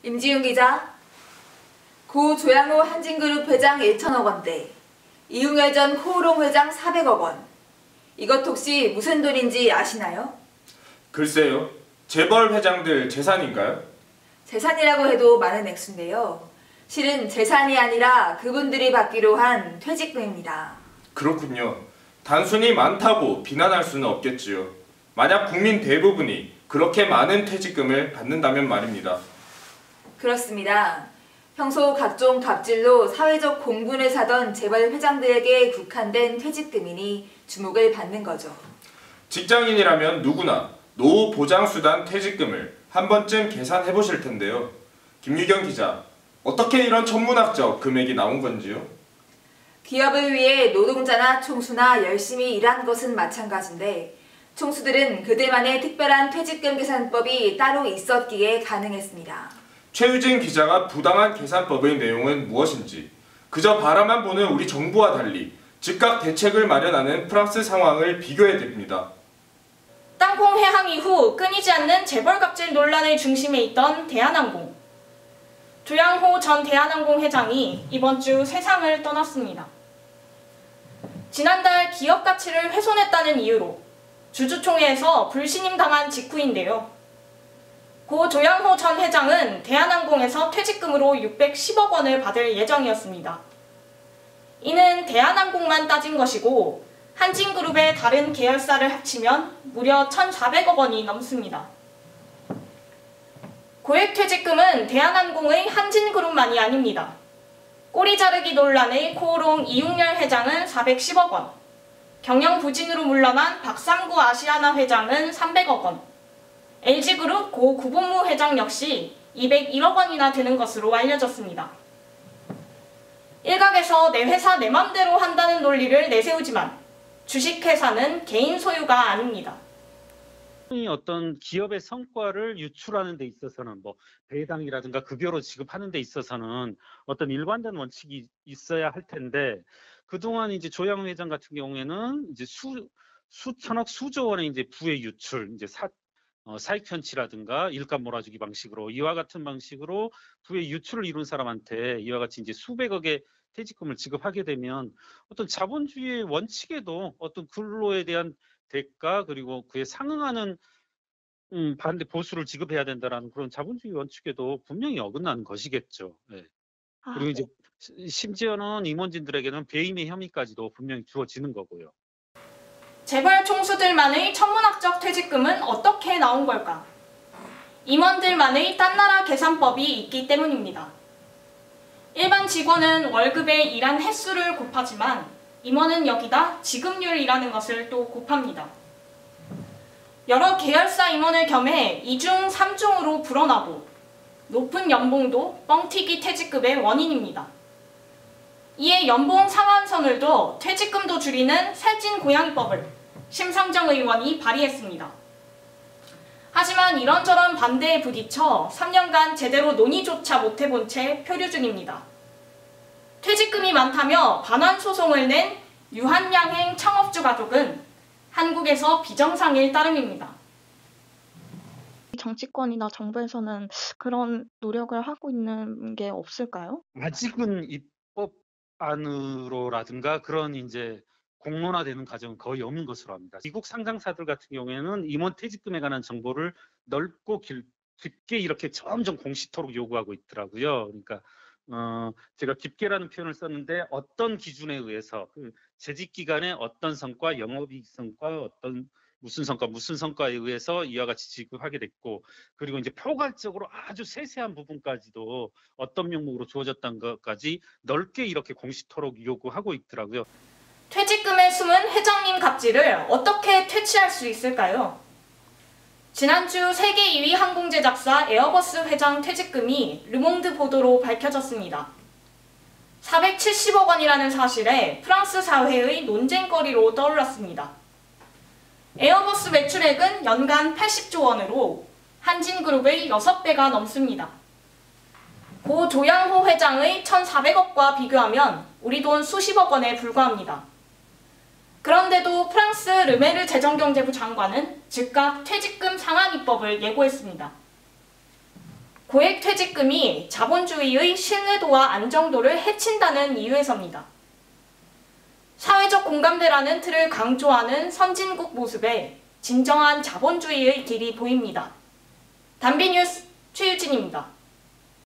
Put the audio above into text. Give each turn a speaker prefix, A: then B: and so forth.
A: 임지윤 기자. 고 조양호 한진그룹 회장 1천억 원대, 이웅열 전 코오롱 회장 400억 원. 이것 혹시 무슨 돈인지 아시나요?
B: 글쎄요. 재벌 회장들 재산인가요?
A: 재산이라고 해도 많은 액수인데요. 실은 재산이 아니라 그분들이 받기로 한 퇴직금입니다.
B: 그렇군요. 단순히 많다고 비난할 수는 없겠지요. 만약 국민 대부분이 그렇게 많은 퇴직금을 받는다면 말입니다.
A: 그렇습니다. 평소 각종 갑질로 사회적 공분을 사던 재벌 회장들에게 국한된 퇴직금이니 주목을 받는 거죠.
B: 직장인이라면 누구나 노후보장수단 퇴직금을 한 번쯤 계산해 보실 텐데요. 김유경 기자, 어떻게 이런 천문학적 금액이 나온 건지요?
A: 기업을 위해 노동자나 총수나 열심히 일한 것은 마찬가지인데, 총수들은 그들만의 특별한 퇴직금 계산법이 따로 있었기에 가능했습니다.
B: 최유진 기자가 부당한 계산법의 내용은 무엇인지, 그저 바라만 보는 우리 정부와 달리 즉각 대책을 마련하는 프랑스 상황을 비교해 드립니다.
C: 땅콩 해항 이후 끊이지 않는 재벌 갑질 논란의 중심에 있던 대한항공. 조양호 전 대한항공 회장이 이번 주 세상을 떠났습니다. 지난달 기업 가치를 훼손했다는 이유로 주주총회에서 불신임 당한 직후인데요. 고 조양호 전 회장은 대한항공에서 퇴직금으로 610억 원을 받을 예정이었습니다. 이는 대한항공만 따진 것이고 한진그룹의 다른 계열사를 합치면 무려 1,400억 원이 넘습니다. 고액 퇴직금은 대한항공의 한진그룹만이 아닙니다. 꼬리 자르기 논란의 코오롱 이웅열 회장은 410억 원, 경영 부진으로 물러난 박상구 아시아나 회장은 300억 원, LG그룹 고 구본무 회장 역시 201억 원이나 되는 것으로 알려졌습니다. 일각에서 내 회사 내 맘대로 한다는 논리를 내세우지만 주식회사는 개인 소유가 아닙니다.
D: 어떤 기업의 성과를 유출하는 데 있어서는 배당이라든가 급여로 지급하는 데 있어서는 어떤 일관된 원칙이 있어야 할 텐데, 그동안 이제 조양호 회장 같은 경우에는 이제 수천억 수조 원의 이제 부의 유출, 이제 사익 편취라든가 일감 몰아주기 방식으로 이와 같은 방식으로 부의 유출을 이룬 사람한테 이와 같이 이제 수백억의 퇴직금을 지급하게 되면 어떤 자본주의의 원칙에도 어떤 근로에 대한 대가 그리고 그에 상응하는 반대 보수를 지급해야 된다라는 그런 자본주의 원칙에도 분명히 어긋나는 것이겠죠. 네. 그리고 이제 심지어는 임원진들에게는 배임의 혐의까지도 분명히 주어지는 거고요.
C: 재벌 총수들만의 천문학적 퇴직금은 어떻게 나온 걸까? 임원들만의 딴 나라 계산법이 있기 때문입니다. 일반 직원은 월급에 일한 횟수를 곱하지만 임원은 여기다 지급률이라는 것을 또 곱합니다. 여러 계열사 임원을 겸해 2중, 3중으로 불어나고 높은 연봉도 뻥튀기 퇴직급의 원인입니다. 이에 연봉 상한선을 둬 퇴직금도 줄이는 살찐 고양이법을 심상정 의원이 발의했습니다. 하지만 이런저런 반대에 부딪혀 3년간 제대로 논의조차 못해본 채 표류 중입니다. 퇴직금이 많다며 반환 소송을 낸 유한양행 창업주 가족은 한국에서 비정상일 따름입니다.
E: 정치권이나 정부에서는 그런 노력을 하고 있는 게 없을까요?
D: 아직은 입법안으로라든가 그런 이제 공론화되는 과정은 거의 없는 것으로 합니다. 미국 상장사들 같은 경우에는 임원 퇴직금에 관한 정보를 넓고 깊게 이렇게 점점 공식토록 요구하고 있더라고요. 그러니까 제가 깊게라는 표현을 썼는데 어떤 기준에 의해서 재직 기간에 어떤 성과, 영업이익 성과, 어떤 무슨 성과에 의해서 이와 같이 지급하게 됐고, 그리고 이제 포괄적으로 아주 세세한 부분까지도 어떤 명목으로 주어졌다는 것까지 넓게 이렇게 공식토록 요구하고 있더라고요.
C: 퇴직금에 숨은 회장님 갑질을 어떻게 퇴치할 수 있을까요? 지난주 세계 2위 항공 제작사 에어버스 회장 퇴직금이 르몽드 보도로 밝혀졌습니다. 470억 원이라는 사실에 프랑스 사회의 논쟁거리로 떠올랐습니다. 에어버스 매출액은 연간 80조 원으로 한진그룹의 6배가 넘습니다. 고 조양호 회장의 1,400억과 비교하면 우리 돈 수십억 원에 불과합니다. 그런데도 프랑스 르메르 재정경제부 장관은 즉각 퇴직금 상한 입법을 예고했습니다. 고액 퇴직금이 자본주의의 신뢰도와 안정도를 해친다는 이유에서입니다. 사회적 공감대라는 틀을 강조하는 선진국 모습에 진정한 자본주의의 길이 보입니다. 단비뉴스 최유진입니다.